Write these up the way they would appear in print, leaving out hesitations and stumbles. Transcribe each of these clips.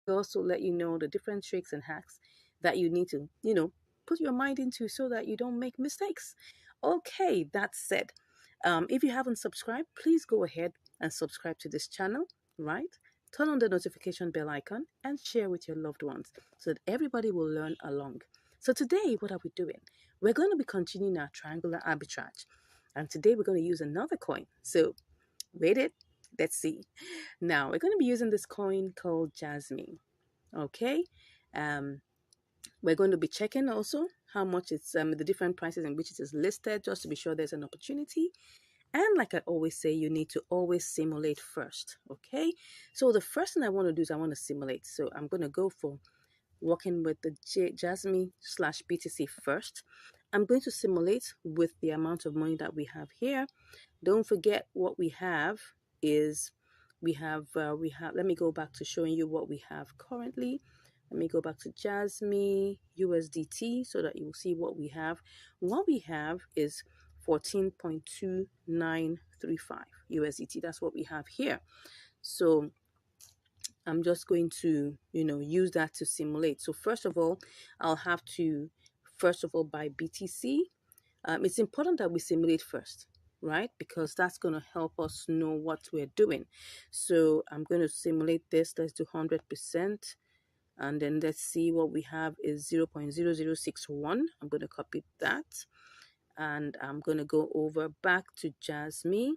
We also let you know the different tricks and hacks that you need to, put your mind into so that you don't make mistakes. Okay, that said, if you haven't subscribed, please go ahead and subscribe to this channel, right? Turn on the notification bell icon and share with your loved ones so that everybody will learn along. So today, what are we doing? We're going to be continuing our triangular arbitrage. And today we're going to use another coin. So wait it. Let's see. Now we're going to be using this coin called Jasmine. Okay. Um, we're going to be checking also how much it's the different prices in which it is listed, just to be sure there's an opportunity. And like I always say, you need to always simulate first. Okay. So the first thing I want to do is I want to simulate. So I'm going to go for working with the Jasmine slash BTC first. I'm going to simulate with the amount of money that we have here. Don't forget what we have is we have let me go back to showing you what we have currently. Let me go back to Jasmine USDT so that you will see what we have. What we have is 14.2935 USDT. That's what we have here. So I'm just going to, use that to simulate. So first of all, I'll have to, buy BTC. It's important that we simulate first, right? Because that's going to help us know what we're doing. So I'm going to simulate this. Let's do 100%. And then let's see what we have is 0.0061. I'm going to copy that. And I'm going to go over back to Jasmine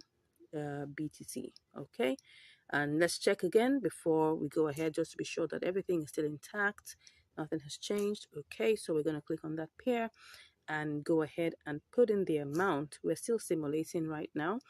BTC. Okay. And let's check again before we go ahead, just to be sure that everything is still intact. Nothing has changed. Okay. So we're going to click on that pair and go ahead and put in the amount. We're still simulating right now.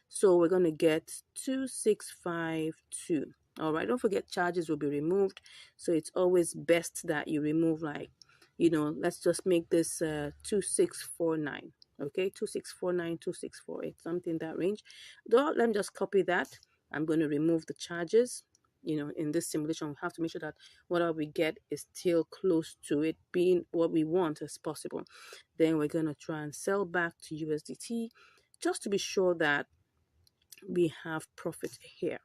So we're going to get 2652. All right. Don't forget charges will be removed. So it's always best that you remove, like, let's just make this 2649. Okay. 2649, 2648, something in that range. Let me just copy that. I'm going to remove the charges. In this simulation, we have to make sure that whatever we get is still close to it being what we want as possible. Then we're going to try and sell back to USDT just to be sure that we have profit here.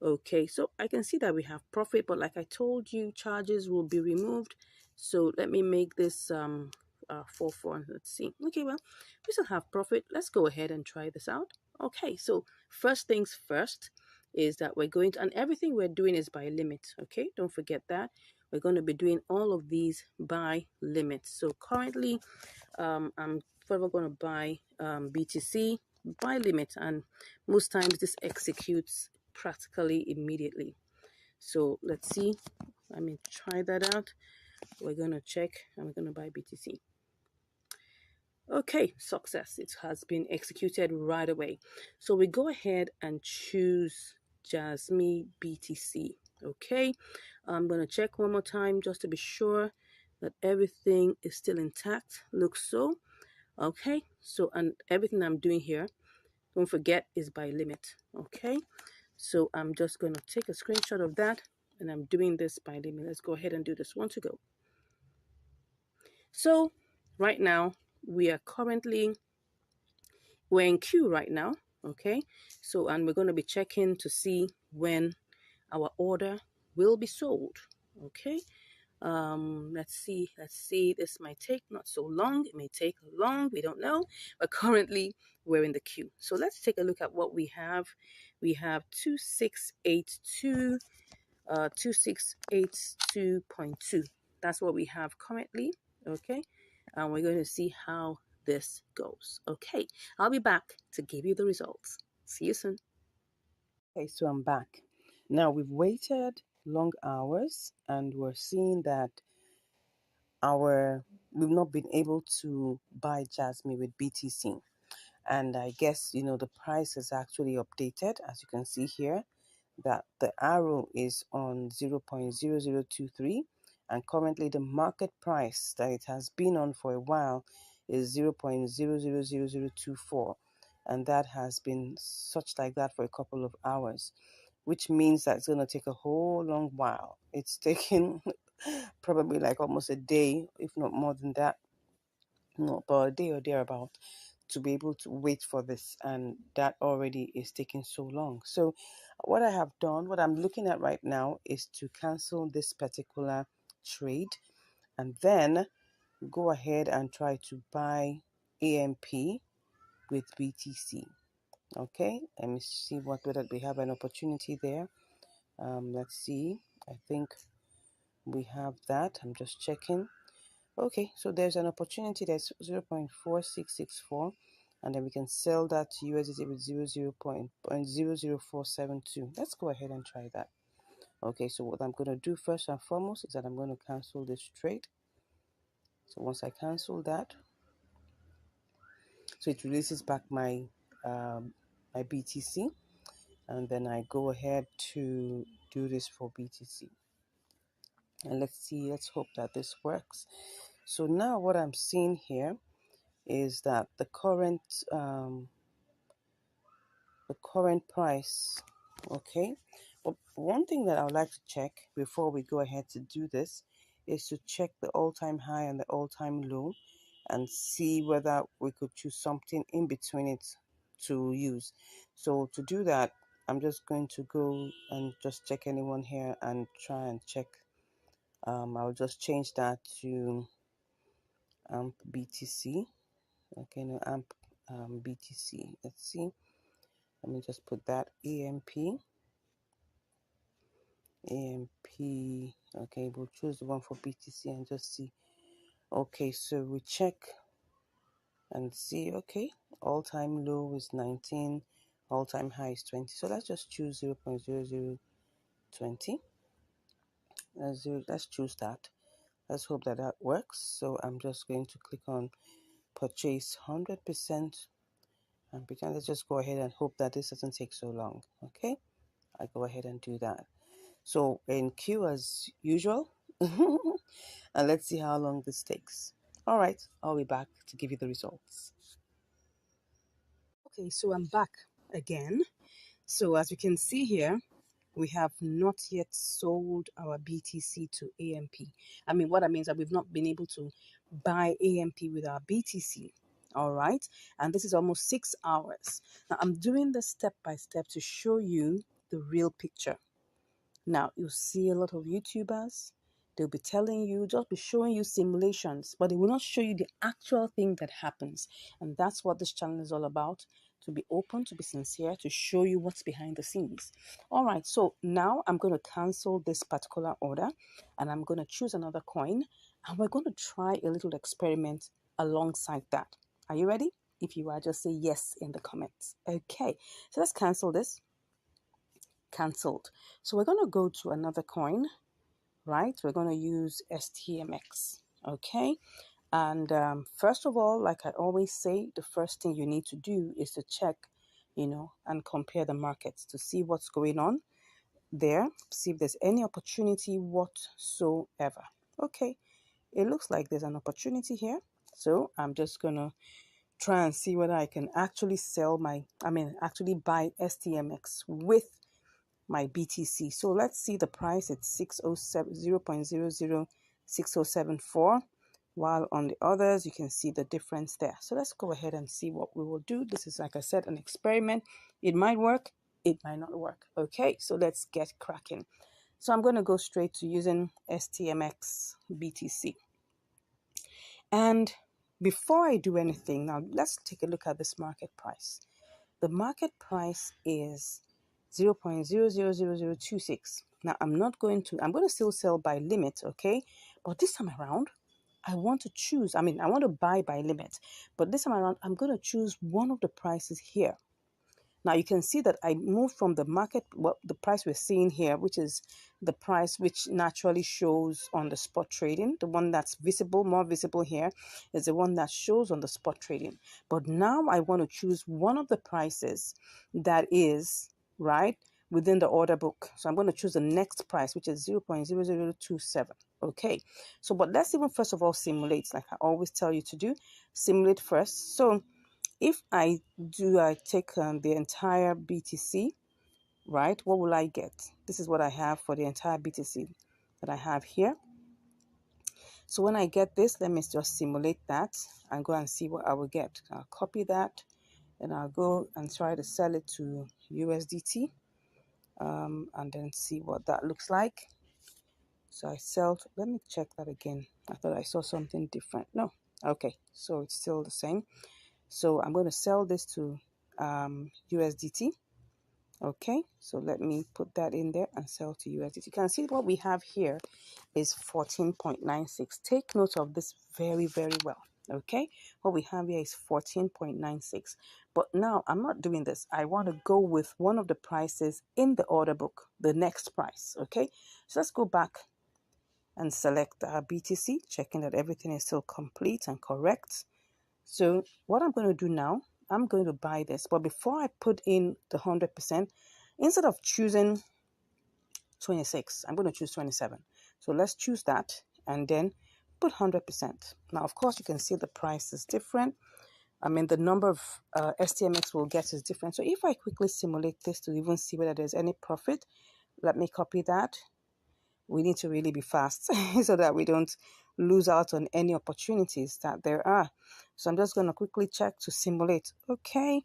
Okay, so I can see that we have profit, but like I told you, charges will be removed. So let me make this 4. Let's see. Okay, well, we still have profit. Let's go ahead and try this out. Okay, so first things first is that we're going to, and everything we're doing is by limit. Okay, don't forget that. We're going to be doing all of these by limit. So currently, I'm forever going to buy BTC by limit, and most times this executes practically immediately. So let's see. Let me try that out. We're going to check and we're going to buy BTC. Okay, success. It has been executed right away. So we go ahead and choose Jasmine BTC. Okay, I'm going to check one more time just to be sure that everything is still intact. Looks so. Okay, so and everything I'm doing here, don't forget, is by limit. Okay, so I'm just going to take a screenshot of that, and I'm doing this by limit. Let's go ahead and do this one to go. So right now we're in queue right now. Okay, so and we're going to be checking to see when our order will be sold. Okay, let's see, this might take not so long, it may take long, we don't know, but currently we're in the queue. So let's take a look at what we have. We have 2682 2682.2. That's what we have currently. Okay, and we're going to see how this goes. Okay, I'll be back to give you the results. See you soon. Okay, so I'm back. Now we've waited long hours and we're seeing that we've not been able to buy Jasmine with BTC. And I guess, the price is actually updated, as you can see here, that the arrow is on 0.0023, and currently the market price that it has been on for a while is 0.000024, and that has been such like that for a couple of hours, which means that it's going to take a whole long while. It's taking probably like almost a day, if not more than that, no, about a day or thereabout, to be able to wait for this, and that already is taking so long. So what I have done, what I'm looking at right now, is to cancel this particular trade and then go ahead and try to buy AMP with BTC. Okay, let me see whether we have an opportunity there. Let's see. I think we have that. I'm just checking. Okay, so there's an opportunity that's 0.4664, and then we can sell that to USDT with 0.00472. Let's go ahead and try that. Okay, so what I'm going to do first and foremost is that I'm going to cancel this trade. So once I cancel that, so it releases back my my BTC, and then I go ahead to do this for BTC. And let's hope that this works. So now what I'm seeing here is that the current price, okay. But one thing that I would like to check before we go ahead to do this is to check the all-time high and the all-time low and see whether we could choose something in between it to use. So to do that, I'm just going to go and just check anyone here and try and check. I'll just change that to AMP BTC. Okay, no, AMP BTC. Let's see. Let me just put that AMP. Okay, we'll choose the one for BTC and just see. Okay, so we check and see. Okay, all-time low is 19, all-time high is 20. So let's just choose 0.0020. Let's choose that. Let's hope that that works. So I'm just going to click on purchase 100%, and let's just go ahead and hope that this doesn't take so long. Okay, I go ahead and do that. So in queue as usual, and let's see how long this takes. All right, I'll be back to give you the results. Okay, so I'm back again. So as you can see here, we have not yet sold our BTC to AMP. I mean, what I mean is that we've not been able to buy AMP with our BTC. All right, and this is almost 6 hours. Now, I'm doing this step by step to show you the real picture. Now, you see a lot of YouTubers, they'll be telling you, just be showing you simulations, but they will not show you the actual thing that happens. And that's what this channel is all about, to be open, to be sincere, to show you what's behind the scenes. All right, so now I'm going to cancel this particular order, and I'm going to choose another coin, and we're going to try a little experiment alongside that. Are you ready? If you are, just say yes in the comments. Okay, so let's cancel this. Cancelled. So we're going to go to another coin, right? We're going to use STMX. Okay, and first of all, like I always say, the first thing you need to do is to check, and compare the markets to see what's going on there, see if there's any opportunity whatsoever. Okay, it looks like there's an opportunity here, so I'm just gonna try and see whether I can actually actually buy STMX with my BTC. So let's see the price. It's 0.006074, while on the others you can see the difference there. So let's go ahead and see what we will do. This is, like I said, an experiment. It might work, it might not work. Okay, so let's get cracking. So I'm going to go straight to using STMX BTC. And before I do anything, now let's take a look at this market price. The market price is 0.000026. Now I'm going to still sell by limit, okay? But this time around, I want to choose, I want to buy by limit. But this time around, I'm going to choose one of the prices here. Now you can see that I moved from the market, the price we're seeing here, which is the price which naturally shows on the spot trading. The one that's visible, more visible here, is the one that shows on the spot trading. But now I want to choose one of the prices that is, right, within the order book. So I'm going to choose the next price, which is 0.0027. Okay, so but let's even first of all simulate, like I always tell you to do. Simulate first. So if I take the entire BTC, right, what will I get? This is what I have for the entire BTC that I have here. So when I get this, let me just simulate that and go and see what I will get. I'll copy that and I'll go and try to sell it to USDT, and then see what that looks like. So I sell, let me check that again. I thought I saw something different. No, okay, so it's still the same. So I'm going to sell this to USDT. Okay, so let me put that in there and sell to USDT. You can see what we have here is 14.96. Take note of this very, very well. Okay, what we have here is 14.96. But now I'm not doing this. I want to go with one of the prices in the order book, the next price. Okay, so let's go back and select our BTC, checking that everything is still complete and correct. So what I'm going to do now, I'm going to buy this. But before I put in the 100%, instead of choosing 26, I'm going to choose 27. So let's choose that and then put 100%. Now, of course, you can see the price is different. I mean, the number of STMX we'll get is different. So if I quickly simulate this to even see whether there's any profit, let me copy that. We need to really be fast so that we don't lose out on any opportunities that there are. So I'm just going to quickly check to simulate. Okay,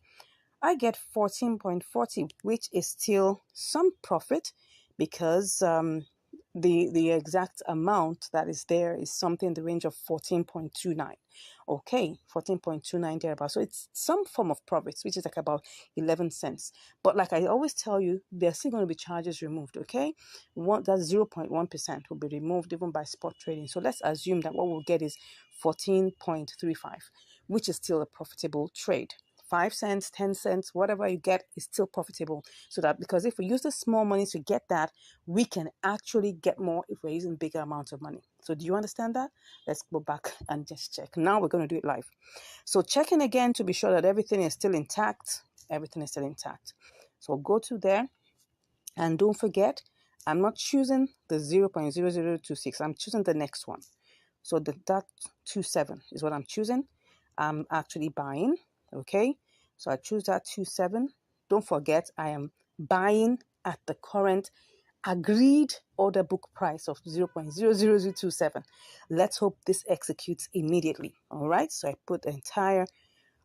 I get 14.40, which is still some profit because the exact amount that is there is something in the range of 14.29. Okay, 14.29 thereabout. So it's some form of profit, which is like about 11 cents. But like I always tell you, there's still going to be charges removed. Okay, that's 0.1% will be removed even by spot trading. So let's assume that what we'll get is 14.35, which is still a profitable trade. 5 cents, 10 cents, whatever you get is still profitable. So that, because if we use the small money to get that, we can actually get more if we're using bigger amounts of money. So do you understand that? Let's go back and just check. Now we're going to do it live. So checking again to be sure that everything is still intact. Everything is still intact. So go to there and don't forget, I'm not choosing the 0.0026. I'm choosing the next one. So that 27 is what I'm choosing. I'm actually buying. Okay, so I choose that 27. Don't forget, I am buying at the current agreed order book price of 0.00027. Let's hope this executes immediately. All right, so I put the entire,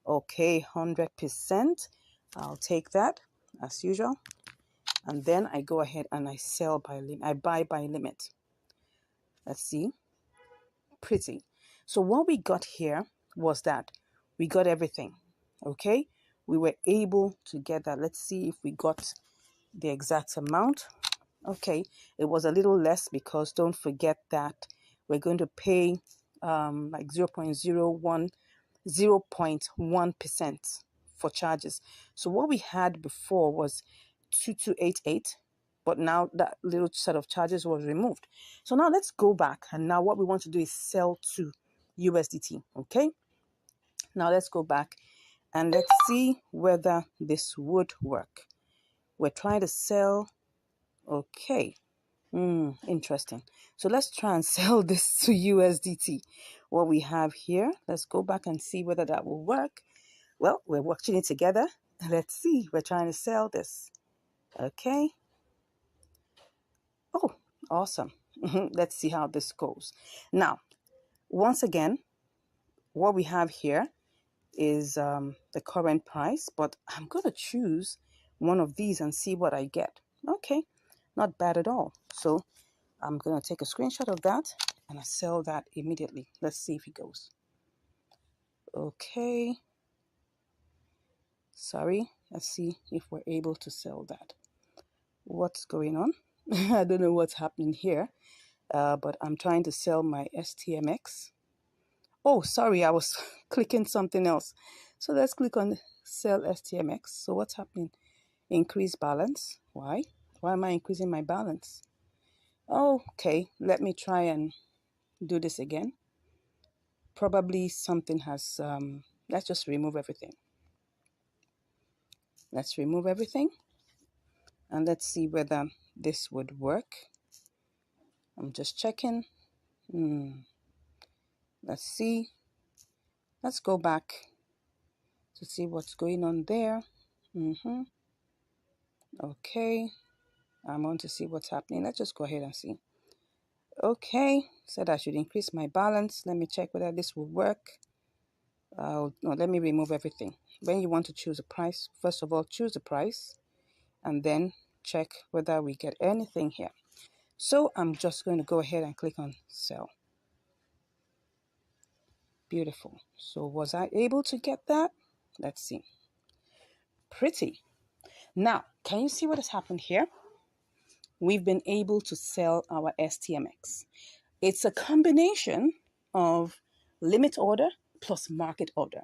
okay, 100%. I'll take that as usual. And then I go ahead and I sell by limit. I buy by limit. Let's see. Pretty. So what we got here was that we got everything. Okay, we were able to get that. Let's see if we got the exact amount. Okay, it was a little less because don't forget that we're going to pay like 0.1% for charges. So what we had before was 2288, but now that little set of charges was removed. So now let's go back, and now what we want to do is sell to USDT. Okay, now let's go back and let's see whether this would work. We're trying to sell. Okay, interesting. So let's try and sell this to USDT. What we have here, let's go back and see whether that will work. Well, we're watching it together. Let's see. We're trying to sell this. Okay. Oh, awesome. Let's see how this goes. Now, once again, what we have here is the current price, but I'm going to choose one of these and see what I get. Okay, not bad at all. So I'm going to take a screenshot of that and I sell that immediately. Let's see if it goes. Okay. Sorry. Let's see if we're able to sell that. What's going on? I don't know what's happening here, but I'm trying to sell my STMX. Oh, sorry, I was clicking something else. So let's click on sell STMX. So what's happening? Increase balance. Why? Why am I increasing my balance? Okay, let me try and do this again. Probably something has, let's just remove everything. Let's remove everything. And let's see whether this would work. I'm just checking. Let's see. Let's go back to see what's going on there. Okay. I want to see what's happening. Let's just go ahead and see. Okay. said I should increase my balance. Let me check whether this will work. No, let me remove everything. When you want to choose a price, first of all, choose the price and then check whether we get anything here. So I'm just going to go ahead and click on sell. Beautiful. So was I able to get that? Let's see. Pretty. Now, can you see what has happened here? We've been able to sell our STMX. It's a combination of limit order plus market order.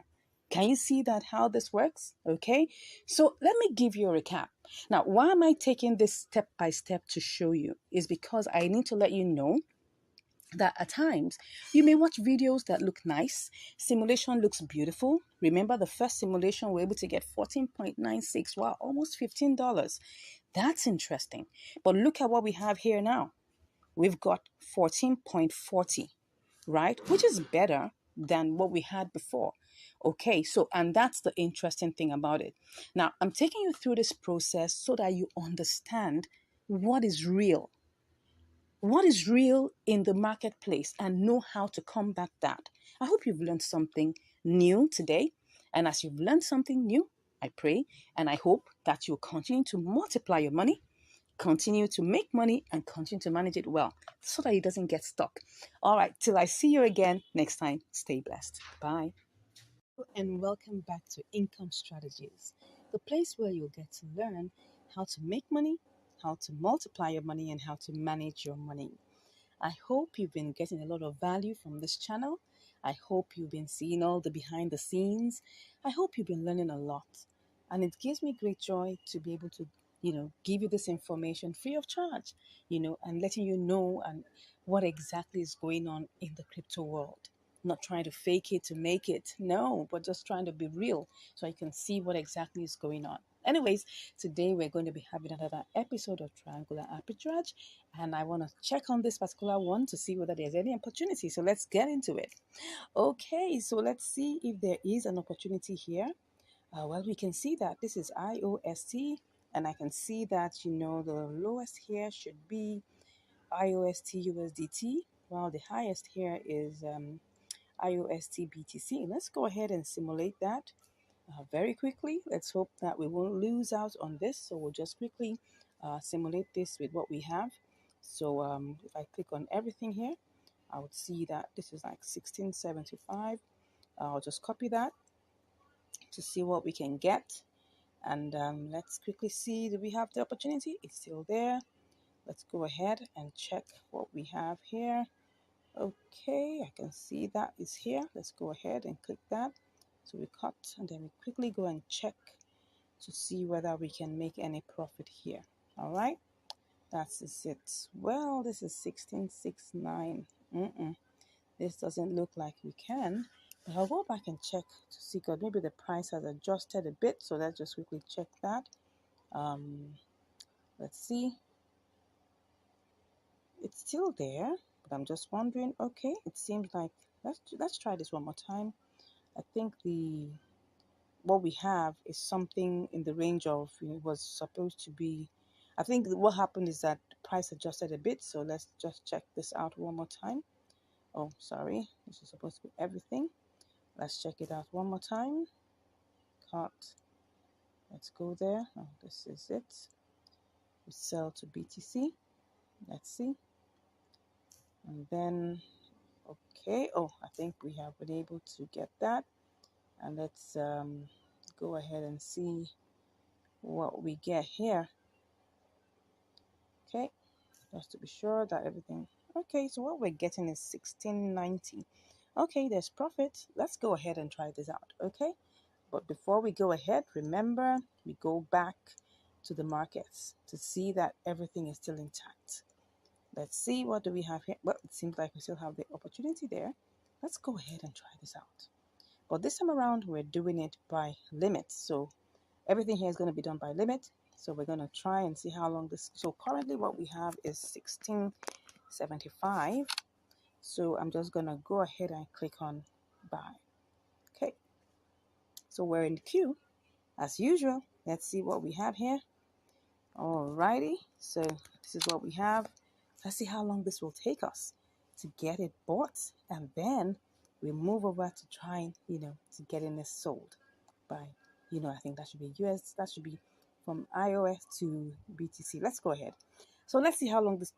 Can you see that how this works? Okay, so let me give you a recap. Now, why am I taking this step by step to show you? Is because I need to let you know that at times you may watch videos that look nice. Simulation looks beautiful. Remember the first simulation we were able to get 14.96. Wow, almost $15. That's interesting. But look at what we have here now. We've got 14.40, right? Which is better than what we had before. Okay, so, and that's the interesting thing about it. Now, I'm taking you through this process so that you understand what is real. What is real in the marketplace and know how to combat that. I hope you've learned something new today. And as you've learned something new, I pray and I hope that you'll continue to multiply your money, continue to make money, and continue to manage it well so that it doesn't get stuck. All right, till I see you again next time, stay blessed. Bye. And welcome back to Income Strategies, the place where you'll get to learn how to make money, how to multiply your money, and how to manage your money. I hope you've been getting a lot of value from this channel. I hope you've been seeing all the behind the scenes. I hope you've been learning a lot. And it gives me great joy to be able to, give you this information free of charge, and letting you know and what exactly is going on in the crypto world. Not trying to fake it to make it, no, but just trying to be real so you can see what exactly is going on. Anyways, today we're going to be having another episode of Triangular Arbitrage, and I want to check on this particular one to see whether there's any opportunity. So let's get into it. Okay, so let's see if there is an opportunity here. Well, we can see that this is IOST, and I can see that, the lowest here should be IOST USDT, while the highest here is IOST BTC. Let's go ahead and simulate that very quickly. Let's hope that we won't lose out on this. So we'll just quickly simulate this with what we have. So if I click on everything here, I would see that this is like 1675. I'll just copy that to see what we can get. And let's quickly see, do we have the opportunity? It's still there. Let's go ahead and check what we have here. Okay, I can see that is here. Let's go ahead and click that. So we cut and then we quickly go and check to see whether we can make any profit here. All right, that's it. Well, this is 1669. This doesn't look like we can. But I'll go back and check to see, because maybe the price has adjusted a bit. So let's just quickly check that. Let's see. It's still there, but I'm just wondering. Okay, it seems like let's try this one more time. I think what we have is something in the range of, it was supposed to be, I think what happened is that the price adjusted a bit. So let's just check this out one more time. Oh, sorry, this is supposed to be everything. Let's check it out one more time. Cut. Let's go there. Oh, this is it. We sell to BTC. Let's see. And then, okay. Oh, I think we have been able to get that. And let's go ahead and see what we get here. Okay, just to be sure that everything. Okay, so what we're getting is 1690. Okay, there's profit. Let's go ahead and try this out. Okay, but before we go ahead, remember, we go back to the markets to see that everything is still intact. Let's see, what do we have here? Well, it seems like we still have the opportunity there. Let's go ahead and try this out. But this time around, we're doing it by limit. So everything here is going to be done by limit. So we're going to try and see how long this. So currently what we have is 1675. So I'm just going to go ahead and click on buy. Okay. So we're in the queue as usual. Let's see what we have here. Alrighty. So this is what we have. Let's see how long this will take us. to get it bought, and then we move over to trying, to getting this sold by, I think that should be US, that should be from iOS to BTC. Let's go ahead. So let's see how long this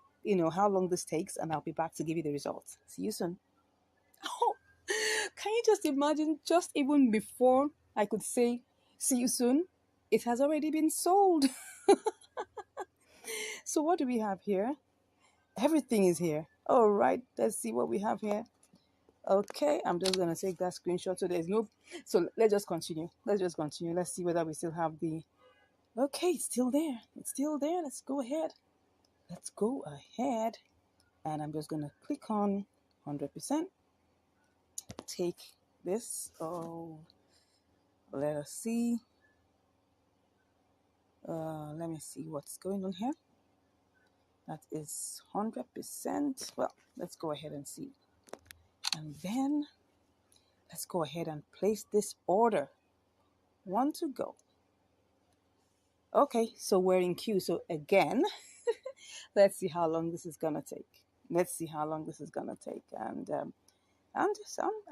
takes, and I'll be back to give you the results. See you soon. Oh, can you just imagine, just even before I could say see you soon, it has already been sold. So what do we have here? Everything is here. All right, let's see what we have here. Okay, I'm just gonna take that screenshot. So there's no, so let's just continue. Let's see whether we still have the, okay, it's still there. It's still there. Let's go ahead. And I'm just gonna click on 100%. Take this. Oh, let us see. Let me see what's going on here. That is 100%. Well, let's go ahead and see. And then let's go ahead and place this order. One to go. Okay, so we're in queue. So again, let's see how long this is gonna take. And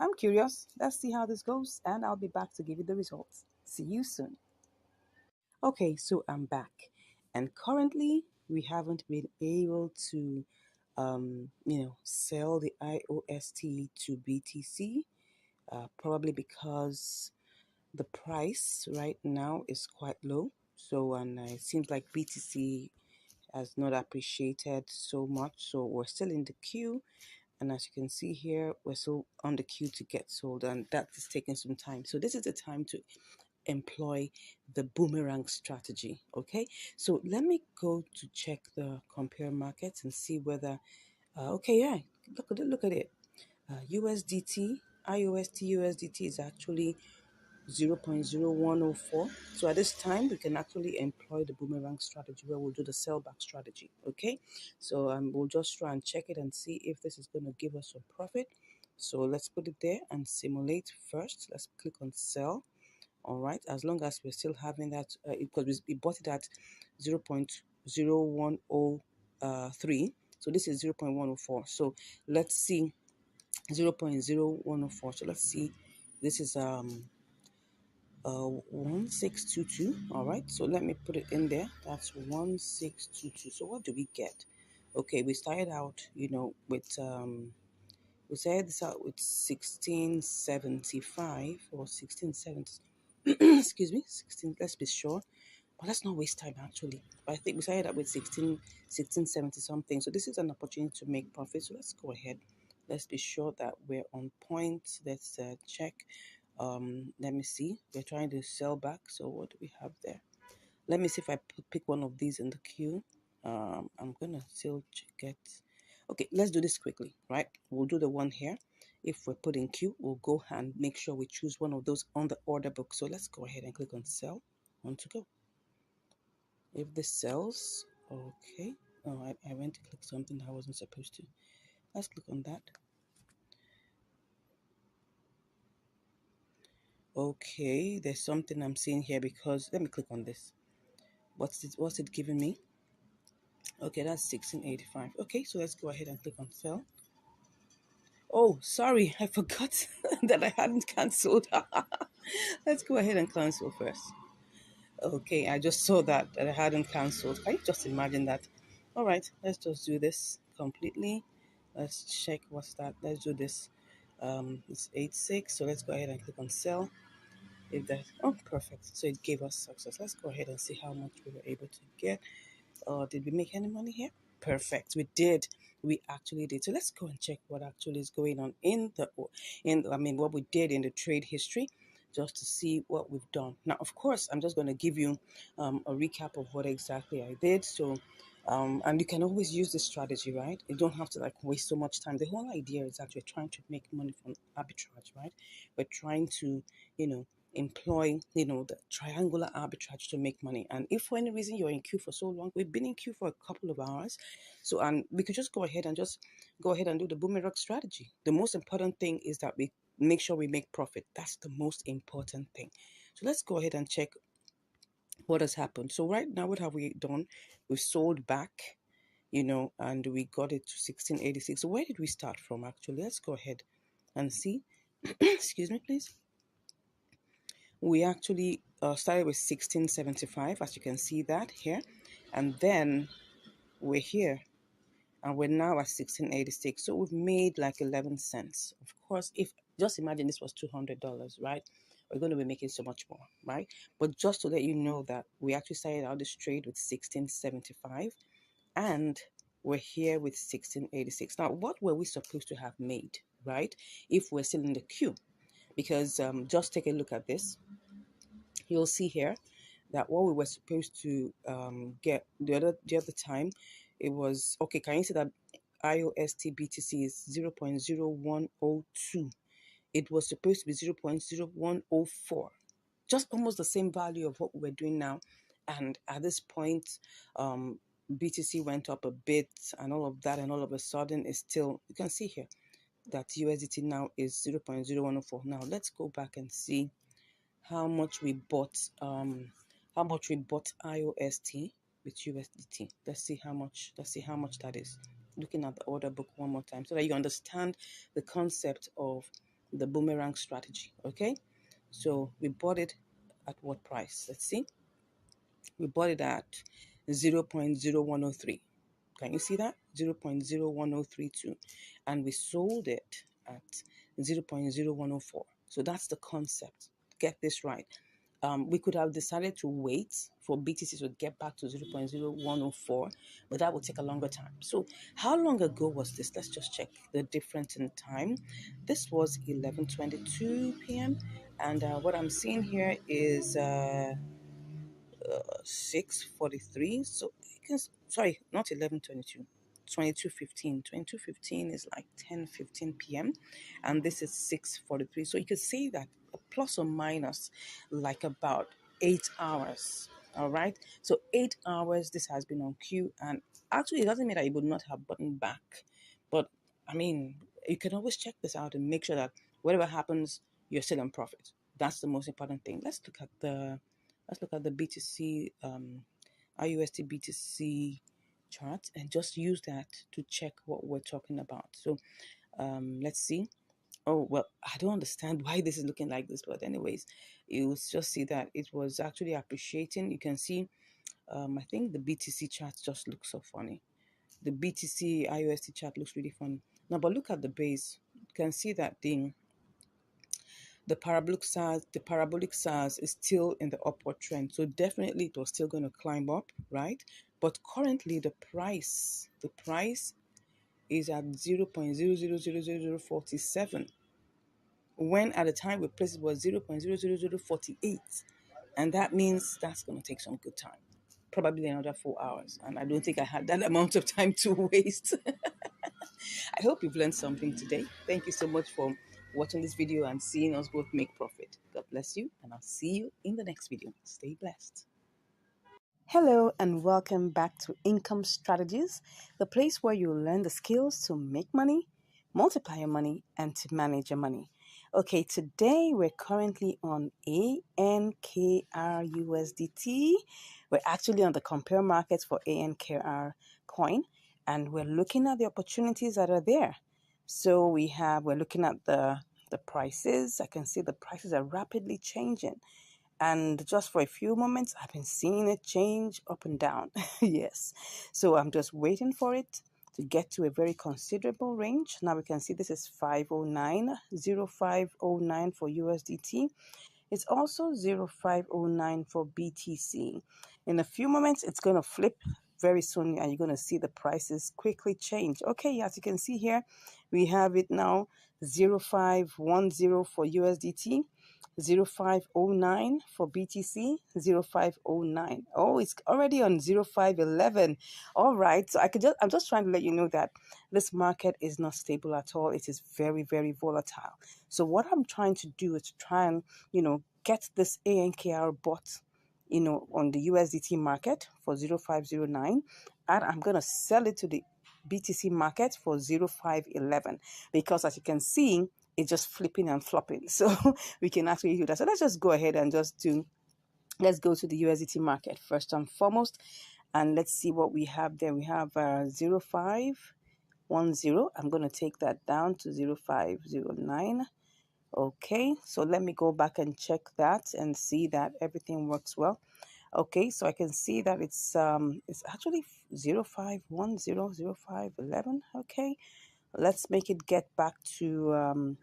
I'm curious. Let's see how this goes, and I'll be back to give you the results. See you soon. Okay, so I'm back, and currently we haven't been able to, sell the IOST to BTC, probably because the price right now is quite low. So, and it seems like BTC has not appreciated so much. So we're still in the queue. And as you can see here, we're still on the queue to get sold, and that is taking some time. So this is the time to employ the boomerang strategy. Okay, so let me go to check the compare markets and see whether okay, yeah, look at it. USDT, IOST USDT is actually 0.0104. So at this time, we can actually employ the boomerang strategy where we'll do the sellback strategy. Okay, so we'll just try and check it and see if this is going to give us some profit. So let's put it there and simulate first. Let's click on sell. All right, as long as we're still having that, because we bought it at 0.0103. So this is 0.104. So let's see 0.0104. So let's see, this is 1622. All right, so let me put it in there. That's 1622. So what do we get? Okay, we started out, with we started this out with 1675 or 1670. Excuse me, 16. Let's be sure. But let's not waste time actually. But I think we started out with 1670 something. So this is an opportunity to make profit. So let's go ahead. Let's be sure that we're on point. Let's check. Let me see. We're trying to sell back. So what do we have there? Let me see if I pick one of these in the queue. I'm gonna still get. Okay, let's do this quickly, right? We'll do the one here. If we're put in queue, we'll go and make sure we choose one of those on the order book. So let's go ahead and click on sell. One to go. If this sells, okay. Oh, I went to click something I wasn't supposed to. Let's click on that. Okay, there's something I'm seeing here because let me click on this. What's it giving me? Okay, that's 1685. Okay, so let's go ahead and click on sell. Oh, sorry, I forgot that I hadn't cancelled. Let's go ahead and cancel first. Okay, I just saw that I hadn't cancelled. Can you just imagine that? All right, let's just do this completely. Let's check what's that. Let's do this. It's 86. So let's go ahead and click on sell. If that, oh, perfect. So it gave us success. Let's go ahead and see how much we were able to get. Did we make any money here? Perfect. We did. We actually did. So let's go and check what actually is going on what we did in the trade history, just to see what we've done. Now, of course, I'm just going to give you a recap of what exactly I did. So, and you can always use this strategy, right? You don't have to like waste so much time. The whole idea is that we're trying to make money from arbitrage, right? We're trying to, employ, the triangular arbitrage to make money. And if for any reason you're in queue for so long, we've been in queue for a couple of hours. So, and we could just go ahead and do the boomerang strategy. The most important thing is that we make sure we make profit. That's the most important thing. So let's go ahead and check what has happened. So right now, what have we done? We've sold back. and we got it to 1686. So where did we start from actually? Let's go ahead and see. Excuse me, please. We actually started with 1675, as you can see that here, and then we're here and we're now at 1686. So we've made like 11 cents. Of course, if just imagine this was $200, right? We're going to be making so much more, right? But just to let you know that we actually started out this trade with 1675 and we're here with 1686. Now, what were we supposed to have made, right? If we're still in the queue? Because just take a look at this. You'll see here that what we were supposed to get the other time, it was okay. Can you see that IOST BTC is 0.0102? It was supposed to be 0.0104, just almost the same value of what we're doing now. And at this point, BTC went up a bit and all of that, and all of a sudden it's still, you can see here that USDT now is 0.0104. Now let's go back and see how much we bought IOST with USDT. Let's see how much that is. Looking at the order book one more time so that you understand the concept of the boomerang strategy. Okay, so we bought it at what price? Let's see. We bought it at 0.0103. Can you see that? 0.01032. And we sold it at 0.0104. So that's the concept. Get this right. We could have decided to wait for BTC to get back to 0.0104, but that would take a longer time. So how long ago was this? Let's just check the difference in time. This was 11:22 p.m. And what I'm seeing here is 6:43. So sorry, not 11:22. 22:15. 22:15 is like 10:15 p.m. and this is 6:43. So you could say that plus or minus like about 8 hours. All right. So 8 hours this has been on queue, and actually it doesn't mean that it would not have button back. But I mean, you can always check this out and make sure that whatever happens, you're still in profit. That's the most important thing. Let's look at the BTC, IUSD BTC chart and just use that to check what we're talking about. So let's see. Oh, well, I don't understand why this is looking like this, but anyways, you'll just see that it was actually appreciating. You can see, I think the BTC chart just looks so funny. The BTC IUSD chart looks really funny. Now, but look at the base. You can see that the parabolic SARS is still in the upward trend. So definitely it was still going to climb up, right? But currently the price is at 0.000047, when at the time we placed it was 0.00048. And that means that's going to take some good time. Probably another 4 hours. And I don't think I had that amount of time to waste. I hope you've learned something today. Thank you so much for watching this video and seeing us both make profit. God bless you, and I'll see you in the next video. Stay blessed. Hello and welcome back to Income Strategies, the place where you learn the skills to make money, multiply your money, and to manage your money. Okay, today we're currently on ANKRUSDT. We're actually on the compare markets for ANKR coin, and we're looking at the opportunities that are there. So we're looking at the prices. I can see the prices are rapidly changing. And just for a few moments, I've been seeing it change up and down. Yes. So I'm just waiting for it to get to a very considerable range. Now we can see this is 0509 for USDT. It's also 0509 for BTC. In a few moments, it's going to flip very soon and you're going to see the prices quickly change. Okay, as you can see here, we have it now 0510 for USDT. 0509 for BTC, 0509. Oh, it's already on 0511. All right. So I'm just trying to let you know that this market is not stable at all. It is very, very volatile. So what I'm trying to do is to try and, get this ANKR bot, on the USDT market for 0509. And I'm going to sell it to the BTC market for 0511 because as you can see, it's just flipping and flopping. So we can actually do that. So let's just go ahead and let's go to the USDT market first and foremost. And let's see what we have there. We have 0510. I'm going to take that down to 0509. Okay, so let me go back and check that and see that everything works well. Okay, so I can see that it's actually 0510, 0511. Okay, let's make it get back to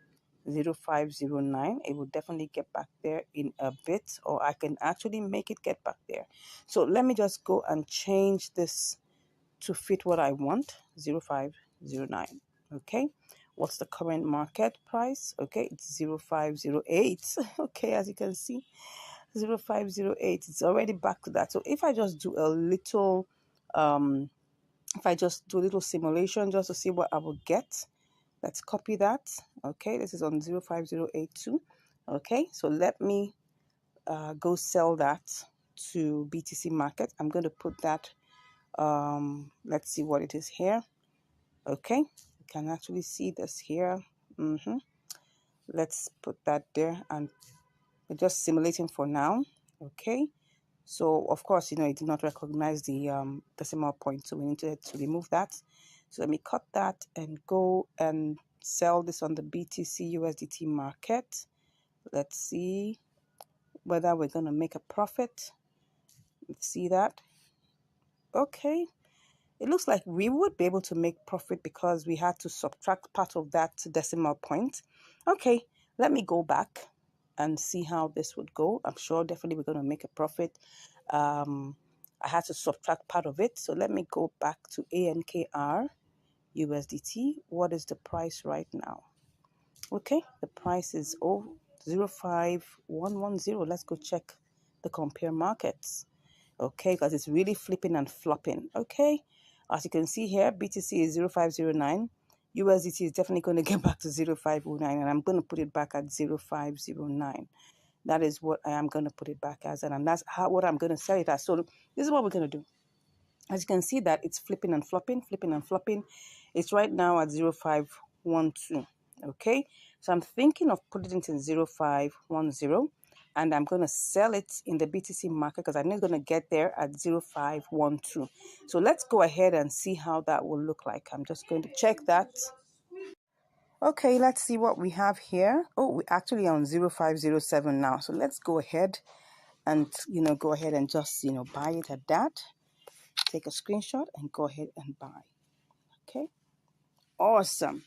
0509. It will definitely get back there in a bit, or I can actually make it get back there. So let me just go and change this to fit what I want. 0509. Okay, what's the current market price? Okay, it's 0508. Okay, as you can see, 0508. It's already back to that. So if I just do a little if I just do a little simulation just to see what I will get, let's copy that. Okay, this is on 05082. Okay, so let me go sell that to BTC market. I'm going to put that, let's see what it is here. Okay, you can actually see this here. Let's put that there, and we're just simulating for now. Okay, so of course, it did not recognize the decimal point, so we need to remove that. So let me cut that and go and sell this on the BTC USDT market. Let's see whether we're going to make a profit. Let's see that. Okay, it looks like we would be able to make profit because we had to subtract part of that decimal point. Okay, let me go back and see how this would go. I'm sure definitely we're going to make a profit. I had to subtract part of it. So let me go back to ANKR USDT. What is the price right now? Okay, the price is 05110. Let's go check the compare markets. Okay, because it's really flipping and flopping. Okay, as you can see here, BTC is 0509. USDT is definitely going to get back to 0509, and I'm going to put it back at 0509. That is what I am going to put it back as, and that's what I'm going to sell it as. So this is what we're going to do. As you can see that it's flipping and flopping, flipping and flopping. It's right now at 0512. Okay, so I'm thinking of putting it in 0510, and I'm going to sell it in the BTC market because I'm not going to get there at 0512. So let's go ahead and see how that will look like. I'm just going to check that. Okay, let's see what we have here. Oh, we're actually on 0507 now. So let's go ahead and, go ahead and just, buy it at that. Take a screenshot and go ahead and buy. Okay, awesome.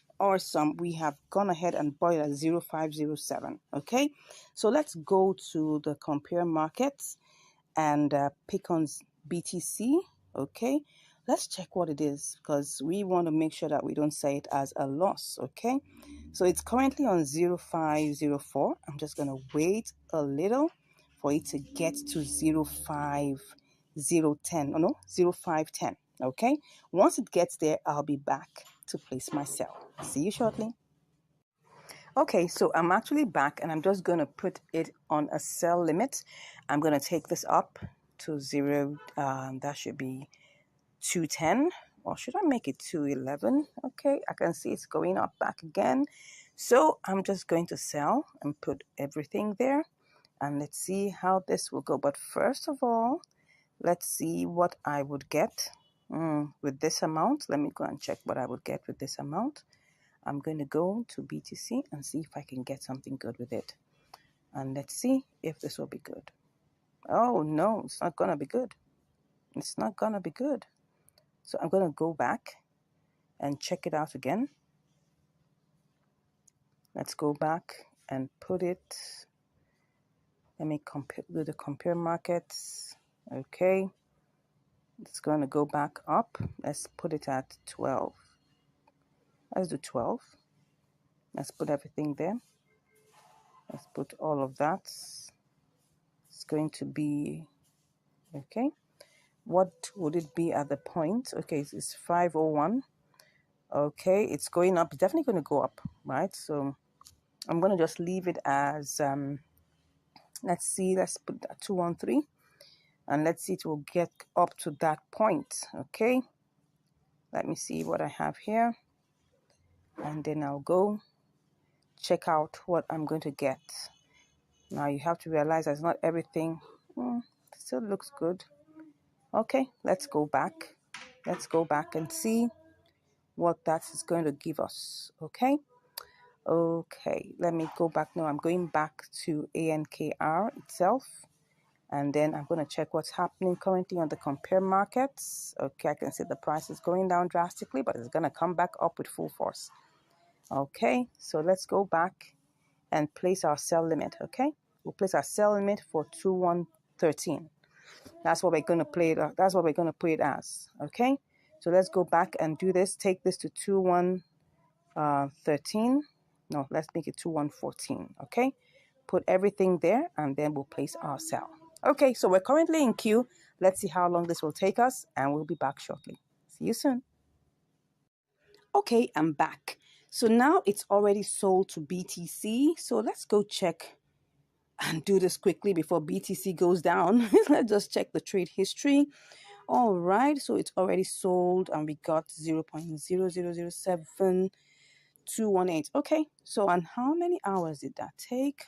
We have gone ahead and bought it at 0507. Okay, so let's go to the compare markets and pick on BTC. Okay, let's check what it is because we want to make sure that we don't say it as a loss. Okay, so it's currently on 0504. I'm just going to wait a little for it to get to 05010. Oh no, 0510. Okay, once it gets there, I'll be back to place my sell. See you shortly. Okay, so I'm actually back and I'm just going to put it on a sell limit. I'm going to take this up to 0. That should be 210, or should I make it 211? Okay, I can see it's going up back again. So I'm just going to sell and put everything there. And let's see how this will go. But first of all, let's see what I would get with this amount. Let me go and check what I would get with this amount. I'm going to go to BTC and see if I can get something good with it. And let's see if this will be good. Oh, no, it's not going to be good. It's not going to be good. So I'm going to go back and check it out again. Let's go back and put it. Let me do the compare markets. Okay. It's going to go back up. Let's put it at 12. Let's do 12. Let's put everything there. Let's put all of that. It's going to be, okay. What would it be at the point? Okay, it's 501. Okay, it's going up. It's definitely going to go up, right? So I'm going to just leave it as, let's see, let's put that 213. And let's see, it will get up to that point. Okay, let me see what I have here. And then I'll go check out what I'm going to get. Now you have to realize that not everything still looks good. Okay, let's go back. Let's go back and see what that is going to give us. Okay. Okay, let me go back now. I'm going back to ANKR itself, and then I'm going to check what's happening currently on the compare markets. Okay, I can see the price is going down drastically, but it's going to come back up with full force. Okay, so let's go back and place our sell limit. Okay, we'll place our sell limit for 2113. That's what we're going to play it. That's what we're going to put it as. Okay, so let's go back and do this. Take this to 2113. No, let's make it 2114. Okay, put everything there, and then we'll place our sell. Okay, so we're currently in queue. Let's see how long this will take us, and we'll be back shortly. See you soon. Okay, I'm back. So now it's already sold to BTC. So let's go check and do this quickly before BTC goes down. Let's just check the trade history. All right, so it's already sold and we got 0.0007218. Okay, so and how many hours did that take?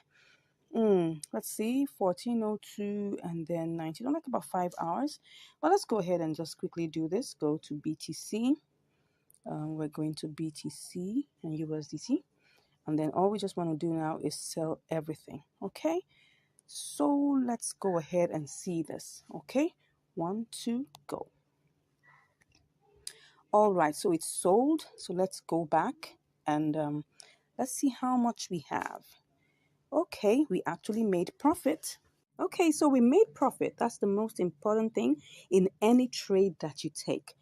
Let's see, 1402 and then 19, like about 5 hours. But let's go ahead and just quickly do this. Go to BTC. We're going to BTC and USDT. And then all we just want to do now is sell everything. Okay, so let's go ahead and see this. Okay, 1, 2, go. All right, so it's sold. So let's go back and let's see how much we have. Okay, we actually made profit. Okay, so we made profit. That's the most important thing in any trade that you take.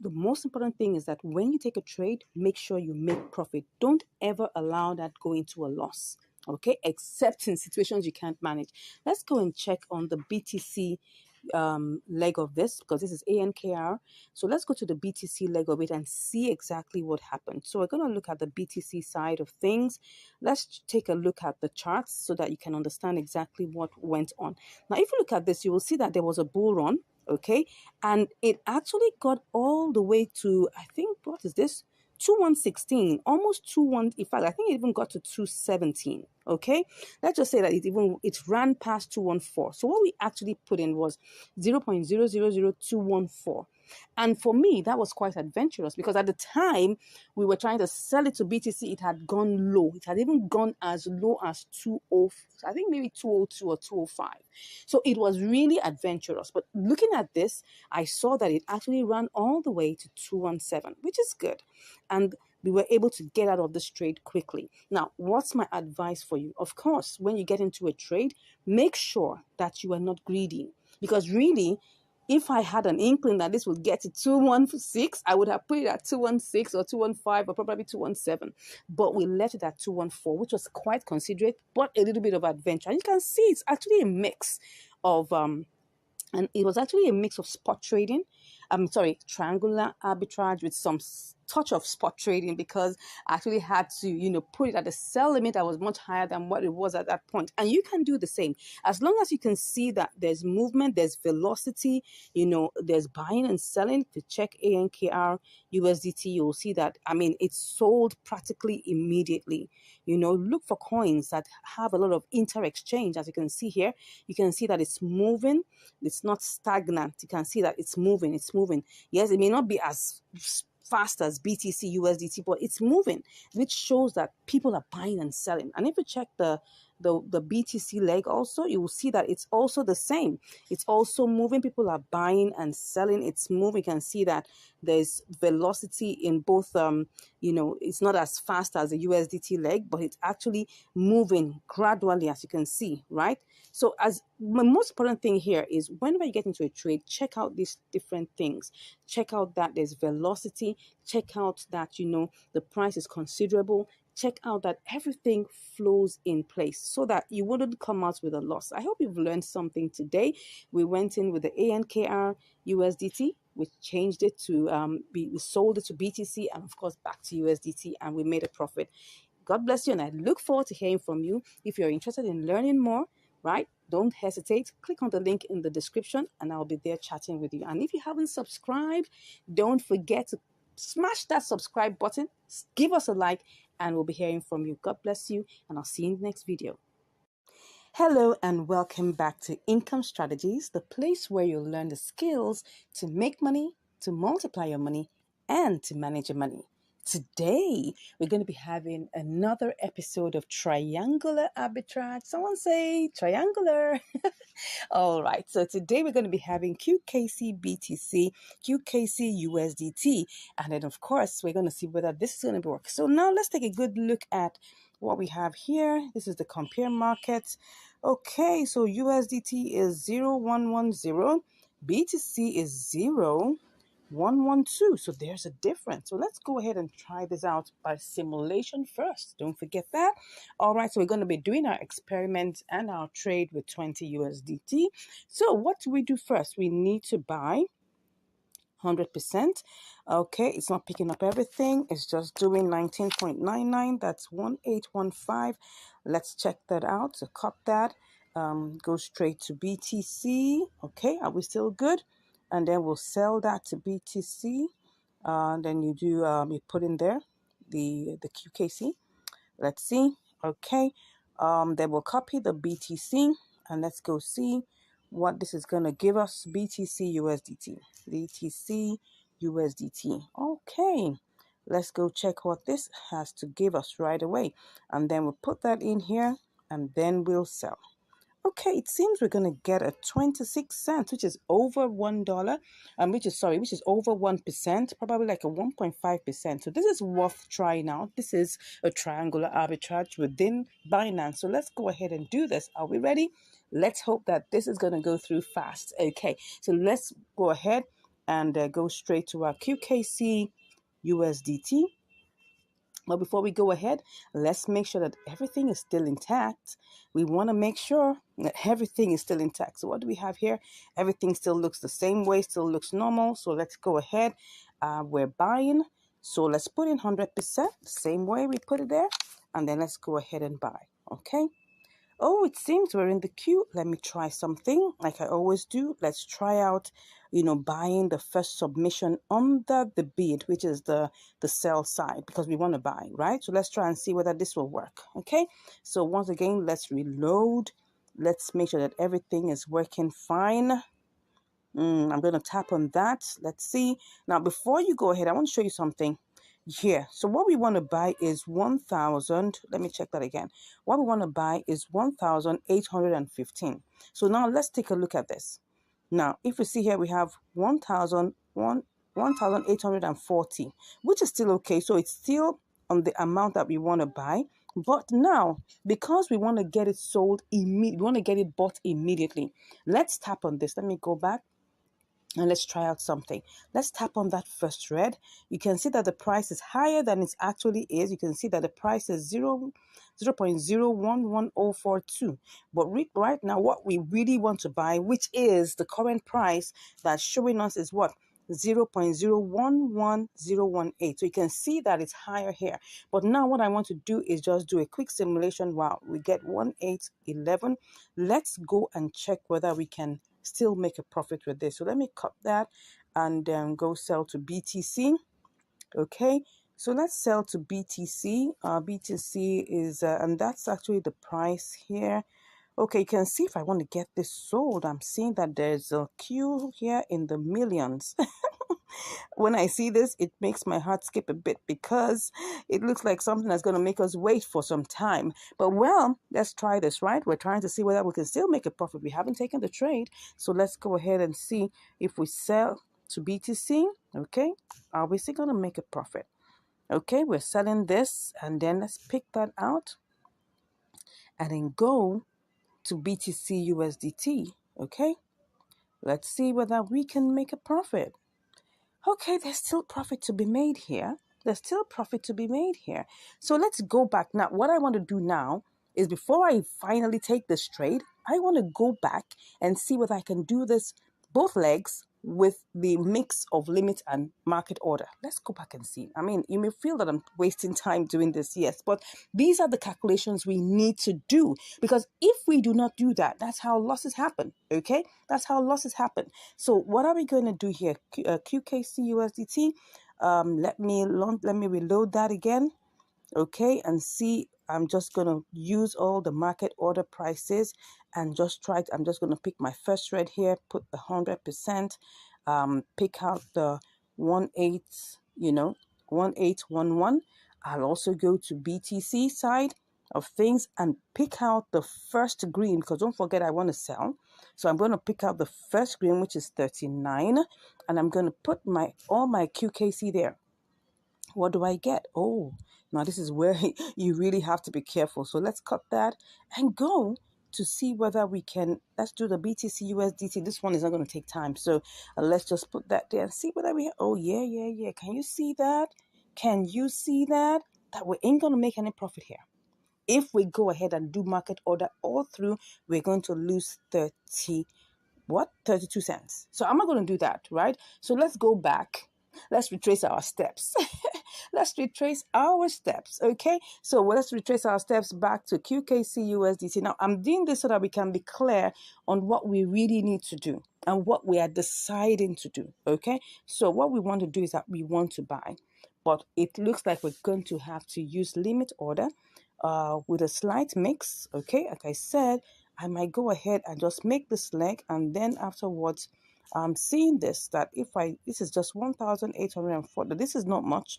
The most important thing is that when you take a trade, make sure you make profit. Don't ever allow that go into a loss. Okay, except in situations you can't manage. Let's go and check on the BTC leg of this, because this is ANKR. So let's go to the BTC leg of it and see exactly what happened. So we're going to look at the BTC side of things. Let's take a look at the charts so that you can understand exactly what went on. Now, if you look at this, you will see that there was a bull run. Okay, and it actually got all the way to, I think, what is this, 2116, almost 21. In fact, I think it even got to 217. Okay, let's just say that it ran past 214. So what we actually put in was 0.000214. And for me, that was quite adventurous because at the time we were trying to sell it to BTC, it had gone low. It had even gone as low as 20, I think maybe 202 or 205. So it was really adventurous. But looking at this, I saw that it actually ran all the way to 217, which is good. And we were able to get out of this trade quickly. Now, what's my advice for you? Of course, when you get into a trade, make sure that you are not greedy. Because really, if I had an inkling that this would get to 216, I would have put it at 216 or 215 or probably 217. But we left it at 214, which was quite considerate, but a little bit of adventure. And you can see it's actually a mix of and it was actually a mix of spot trading. Triangular arbitrage with some touch of spot trading, because I actually had to, put it at a sell limit that was much higher than what it was at that point. And you can do the same. As long as you can see that there's movement, there's velocity, there's buying and selling. If you check ANKR, USDT, you'll see that, it's sold practically immediately. Look for coins that have a lot of inter-exchange. As you can see here, you can see that it's moving. It's not stagnant. You can see that it's moving. It's moving. Yes, it may not be as fast as BTC, USDT, but it's moving, which shows that people are buying and selling. And if you check the BTC leg also, you will see that it's also the same. It's also moving. People are buying and selling. It's moving. You can see that there's velocity in both. It's not as fast as the USDT leg, but it's actually moving gradually, as you can see, right? So as the most important thing here is whenever you get into a trade, check out these different things. Check out that there's velocity. Check out that, the price is considerable. Check out that everything flows in place so that you wouldn't come out with a loss. I hope you've learned something today. We went in with the ANKR USDT. We changed it to, we sold it to BTC and of course back to USDT, and we made a profit. God bless you, and I look forward to hearing from you. If you're interested in learning more, right, don't hesitate. Click on the link in the description and I'll be there chatting with you. And if you haven't subscribed, don't forget to smash that subscribe button, give us a like, and we'll be hearing from you. God bless you, and I'll see you in the next video. Hello and welcome back to Income Strategies, the place where you'll learn the skills to make money, to multiply your money, and to manage your money. Today, we're going to be having another episode of Triangular Arbitrage. Someone say triangular. All right, so today we're going to be having QKC BTC, QKC USDT, and then of course we're going to see whether this is going to work. So now let's take a good look at what we have here. This is the compare market. Okay, so USDT is 0110, BTC is 0112. So there's a difference. So let's go ahead and try this out by simulation first. Don't forget that. All right, so we're going to be doing our experiment and our trade with 20 USDT. So what do we do first? We need to buy 100%. Okay, it's not picking up everything. It's just doing 19.99. That's 1815. Let's check that out. So cut that. Go straight to BTC. Okay, are we still good? And then we'll sell that to BTC. Then you do you put in there the QKC. Let's see. Okay. Then we'll copy the BTC and let's go see what this is going to give us. BTC USDT. BTC USDT. Okay. Let's go check what this has to give us right away. And then we'll put that in here and then we'll sell. Okay, it seems we're going to get a 26 cents, which is over $1, which is over 1%, probably like a 1.5%. So this is worth trying out. This is a triangular arbitrage within Binance. So let's go ahead and do this. Are we ready? Let's hope that this is going to go through fast. Okay, so let's go ahead and go straight to our QKC USDT. But before we go ahead, let's make sure that everything is still intact. We want to make sure that everything is still intact. So what do we have here? Everything still looks the same way, still looks normal. So let's go ahead. We're buying. So let's put in 100%, the same way we put it there. And then let's go ahead and buy. Okay. Oh, it seems we're in the queue. Let me try something like I always do. Let's try out, buying the first submission under the bid, which is the sell side, because we want to buy, right? So let's try and see whether this will work. Okay. So once again, let's reload. Let's make sure that everything is working fine. I'm going to tap on that. Let's see. Now, before you go ahead, I want to show you something here. So what we want to buy is 1,000. Let me check that again. What we want to buy is 1,815. So now let's take a look at this. Now, if we see here, we have 1,840, which is still okay. So it's still on the amount that we want to buy. But now, because we want to get it sold immediately, we want to get it bought immediately. Let's tap on this. Let me go back. And let's try out something. Let's tap on that first red. You can see that the price is higher than it actually is. You can see that the price is 0.011042. But right now, what we really want to buy, which is the current price that's showing us, is what? 0.011018. So you can see that it's higher here. But now what I want to do is just do a quick simulation. Wow, we get 1811. Let's go and check whether we can still make a profit with this. So let me cut that and go sell to BTC. Okay, so let's sell to BTC. BTC is and that's actually the price here. Okay, you can see if I want to get this sold, I'm seeing that there's a queue here in the millions. When I see this, it makes my heart skip a bit because it looks like something that's going to make us wait for some time. But well, let's try this, right? We're trying to see whether we can still make a profit. We haven't taken the trade. So let's go ahead and see if we sell to BTC. Okay, are we still going to make a profit? Okay, we're selling this and then let's pick that out and then go to BTC USDT. Okay, let's see whether we can make a profit. Okay, there's still profit to be made here. There's still profit to be made here. So let's go back. Now, what I want to do now is before I finally take this trade, I want to go back and see whether I can do this both legs with the mix of limit and market order. Let's go back and see. I mean, you may feel that I'm wasting time doing this, yes, but these are the calculations we need to do, because if we do not do that, that's how losses happen, okay? That's how losses happen. So what are we going to do here? QKC USDT. Let me reload that again, okay, and see I'm just going to use all the market order prices and just try to, I'm just going to pick my first red here, put the 100%, pick out the 18, 1811. I'll also go to BTC side of things and pick out the first green, because don't forget I want to sell. So I'm going to pick out the first green, which is 39, and I'm going to put all my QKC there. What do I get? Oh, now this is where you really have to be careful. So let's cut that and go to see whether we can. Let's do the BTC USDT. This one is not going to take time. So let's just put that there and see whether we. Oh, yeah. Can you see that? Can you see that? That we ain't going to make any profit here. If we go ahead and do market order all through, we're going to lose 32 cents. So I'm not going to do that, right? So let's go back. Let's retrace our steps. Let's retrace our steps, okay? So let's retrace our steps back to QKC USDT. Now, I'm doing this so that we can be clear on what we really need to do and what we are deciding to do, okay? So what we want to do is that we want to buy, but it looks like we're going to have to use limit order with a slight mix, okay? Like I said, I might go ahead and just make this leg, and then afterwards, I'm seeing this, that if this is just 1,840, this is not much.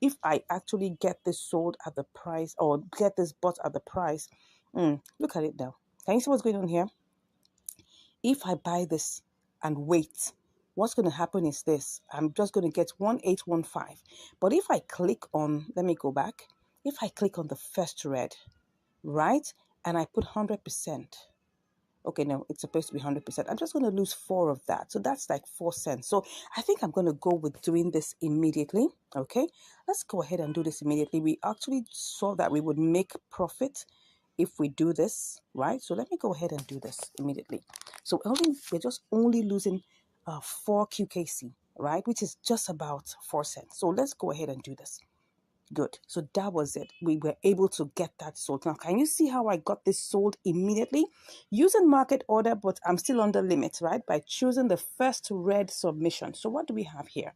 If I actually get this sold at the price, or get this bought at the price, look at it now. Can you see what's going on here? If I buy this and wait, what's going to happen is this. I'm just going to get 1,815. But if I click on, let me go back. If I click on the first red, right, and I put 100%, okay, no, it's supposed to be 100%. I'm just going to lose 4 of that. So that's like 4 cents. So I think I'm going to go with doing this immediately. Okay, let's go ahead and do this immediately. We actually saw that we would make profit if we do this, right? So let me go ahead and do this immediately. So we're just only losing 4 QKC, right? Which is just about 4 cents. So let's go ahead and do this. Good. So that was it. We were able to get that sold. Now, can you see how I got this sold immediately? Using market order, but I'm still under limit, right? By choosing the first red submission. So what do we have here?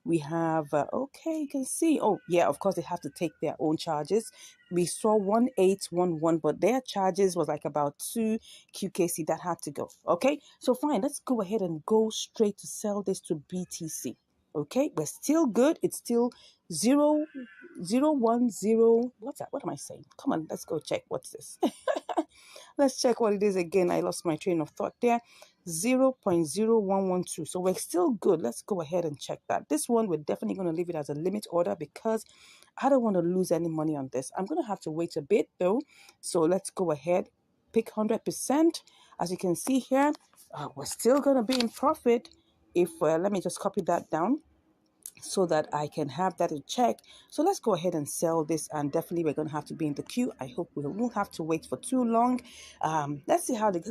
We have, okay, you can see, oh, yeah, of course, they have to take their own charges. We saw 1,811, but their charges was like about 2 QKC that had to go. Okay, so fine, let's go ahead and go straight to sell this to BTC. Okay, we're still good. It's still 0, 0, 1, 0. What's that? What am I saying? Come on, let's go check. What's this? Let's check what it is again. I lost my train of thought there. 0.0112. So we're still good. Let's go ahead and check that. This one, we're definitely going to leave it as a limit order because I don't want to lose any money on this. I'm going to have to wait a bit though. So let's go ahead, pick 100%. As you can see here, we're still going to be in profit. If let me just copy that down so that I can have that in check. So let's go ahead and sell this, and definitely we're going to have to be in the queue. I hope we won't have to wait for too long. Let's see how this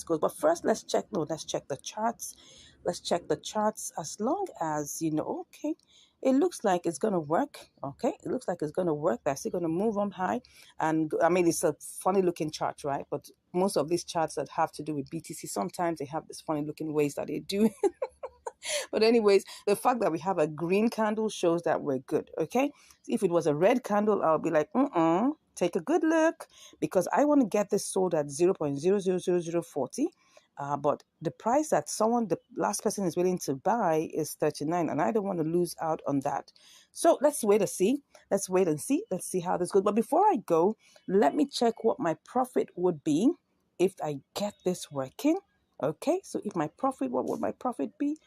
goes. But first, let's check the charts. Let's check the charts. As long as okay, it looks like it's going to work. Okay, it looks like it's going to work. They're still going to move on high, and I mean it's a funny looking chart, right? But most of these charts that have to do with BTC, sometimes they have this funny looking ways that they do. But anyways, the fact that we have a green candle shows that we're good, okay? If it was a red candle, I'll be like, take a good look, because I want to get this sold at 0.000040. But the price that the last person is willing to buy is 39, and I don't want to lose out on that. So let's wait and see. Let's wait and see. Let's see how this goes. But before I go, let me check what my profit would be if I get this working. Okay, so if my profit, what would my profit be?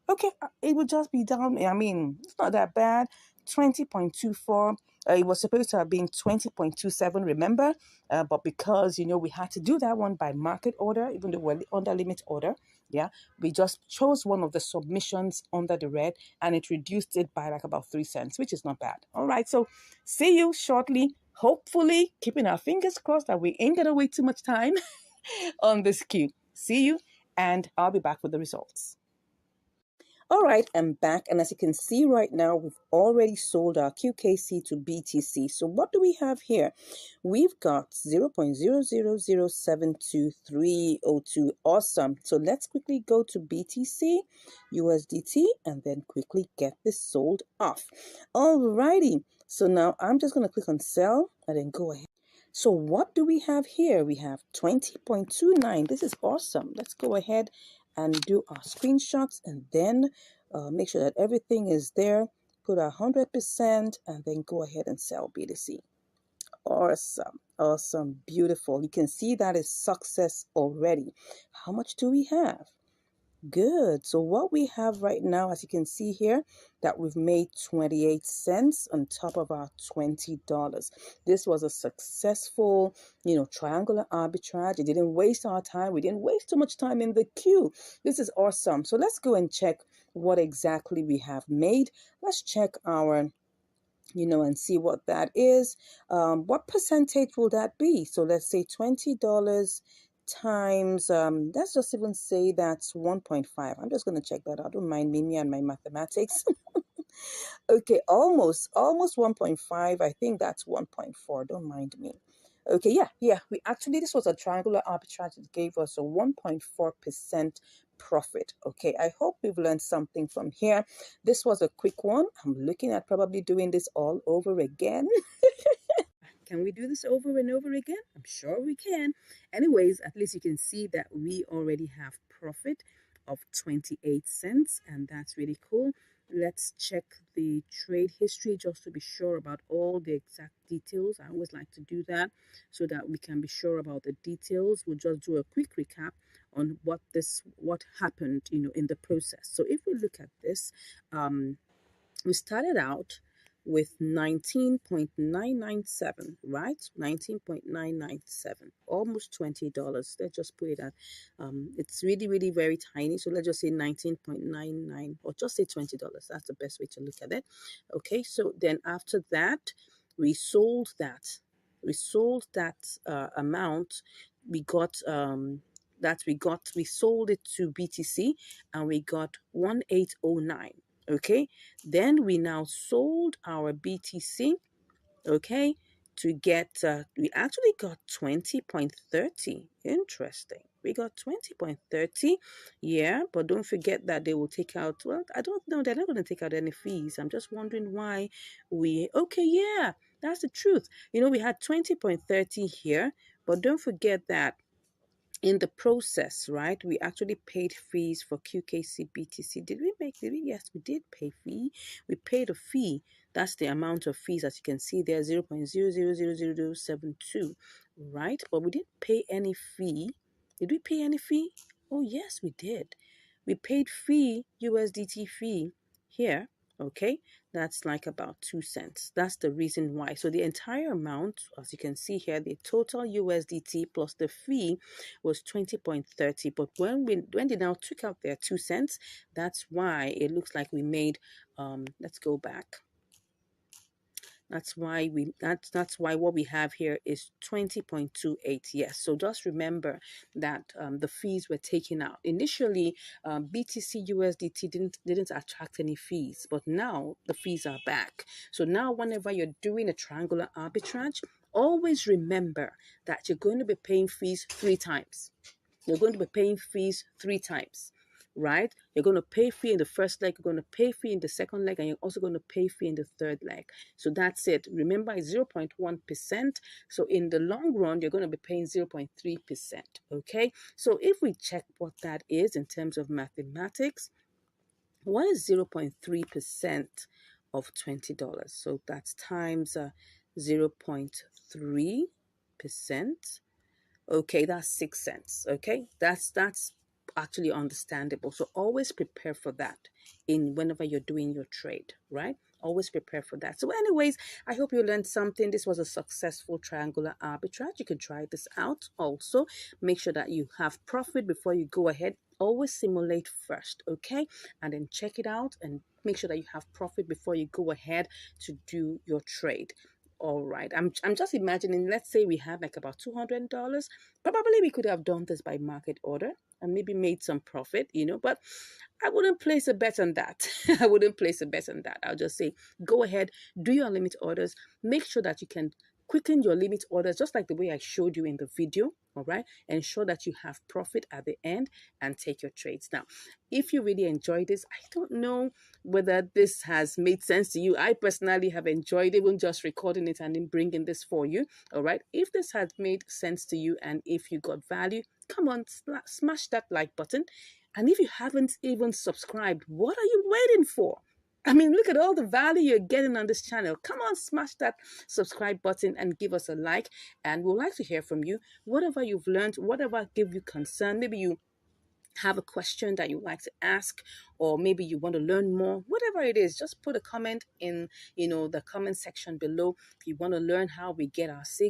Okay, it would just be down. I mean, it's not that bad. 20.24. It was supposed to have been 20.27, remember? But because, we had to do that one by market order, even though we're under limit order, yeah, we just chose one of the submissions under the red, and it reduced it by like about 3 cents, which is not bad. All right, so see you shortly. Hopefully, keeping our fingers crossed that we ain't going to wait too much time on this queue. See you, and I'll be back with the results. All right, I'm back, and as you can see right now, we've already sold our QKC to BTC. So what do we have here? We've got 0.000722302. Awesome. So let's quickly go to BTC, USDT, and then quickly get this sold off. All righty. So now I'm just going to click on sell and then go ahead. So what do we have here? We have 20.29. This is awesome. Let's go ahead and do our screenshots and then make sure that everything is there. Put 100% and then go ahead and sell BTC. Awesome. Awesome. Beautiful. You can see that is success already. How much do we have? Good. So what we have right now, as you can see here, that we've made 28 cents on top of our $20. This was a successful, triangular arbitrage. It didn't waste our time. We didn't waste too much time in the queue. This is awesome. So let's go and check what exactly we have made. Let's check our and see what that is. What percentage will that be? So let's say $20 times, let's just even say that's 1.5. I'm just going to check that out. Don't mind me and my mathematics. Okay, almost 1.5. I think that's 1.4. Don't mind me. Okay, yeah. This was a triangular arbitrage. It gave us a 1.4% profit. Okay, I hope we've learned something from here. This was a quick one. I'm looking at probably doing this all over again. Can we do this over and over again? I'm sure we can. Anyways, at least you can see that we already have profit of 28 cents, and that's really cool. Let's check the trade history just to be sure about all the exact details. I always like to do that so that we can be sure about the details. We'll just do a quick recap on what happened, in the process. So if we look at this, we started out with 19.997, right? 19.997, almost $20. Let's just put it at, it's really, really very tiny. So let's just say 19.99 or just say $20. That's the best way to look at it. Okay, so then after that, we sold that. We sold that amount. We got, we sold it to BTC and we got 1809. Okay, then we now sold our BTC, okay, to get, we actually got 20.30. Interesting. We got 20.30. Yeah, but don't forget that they will take out, well, I don't know, they're not going to take out any fees. I'm just wondering why okay, yeah, that's the truth. We had 20.30 here, but don't forget that in the process, right, we actually paid fees for QKC BTC. Did we? Yes, we did pay fee. We paid a fee. That's the amount of fees, as you can see there, 0.000072, right? But we didn't pay any fee. Did we pay any fee? Oh, yes, we did. We paid fee, USDT fee here, okay? That's like about 2 cents. That's the reason why. So the entire amount, as you can see here, the total USDT plus the fee was 20.30. But when they now took out their 2 cents, that's why it looks like we made, let's go back. That's why what we have here is 20.28. Yes. So just remember that the fees were taken out. Initially, BTC USDT didn't attract any fees, but now the fees are back. So now whenever you're doing a triangular arbitrage, always remember that you're going to be paying fees 3 times. You're going to be paying fees 3 times, right? You're going to pay fee in the first leg, you're going to pay fee in the second leg, and you're also going to pay fee in the third leg. So that's it. Remember, it's 0.1%. So in the long run, you're going to be paying 0.3%, okay? So if we check what that is in terms of mathematics, what is 0.3% of $20? So that's times 0.3%. Okay, that's 6 cents. Okay, that's actually understandable. So always prepare for that in whenever you're doing your trade, right? Always prepare for that. So anyways, I hope you learned something. This was a successful triangular arbitrage. You can try this out also. Make sure that you have profit before you go ahead. Always simulate first, okay? And then check it out and make sure that you have profit before you go ahead to do your trade. All right, I'm just imagining, let's say we had like about $200. Probably we could have done this by market order and maybe made some profit, but I wouldn't place a bet on that. I wouldn't place a bet on that. I'll just say, go ahead, do your limit orders. Make sure that you can quicken your limit orders, just like the way I showed you in the video. All right. Ensure that you have profit at the end and take your trades. Now, if you really enjoy this, I don't know whether this has made sense to you. I personally have enjoyed even just recording it and then bringing this for you. All right. If this has made sense to you and if you got value, come on, smash that like button. And if you haven't even subscribed, what are you waiting for? I mean, look at all the value you're getting on this channel. Come on, smash that subscribe button and give us a like. And we'd like to hear from you. Whatever you've learned, whatever give you concern, maybe you have a question that you'd like to ask, or maybe you want to learn more, whatever it is, just put a comment in the comment section below. If you want to learn how we get our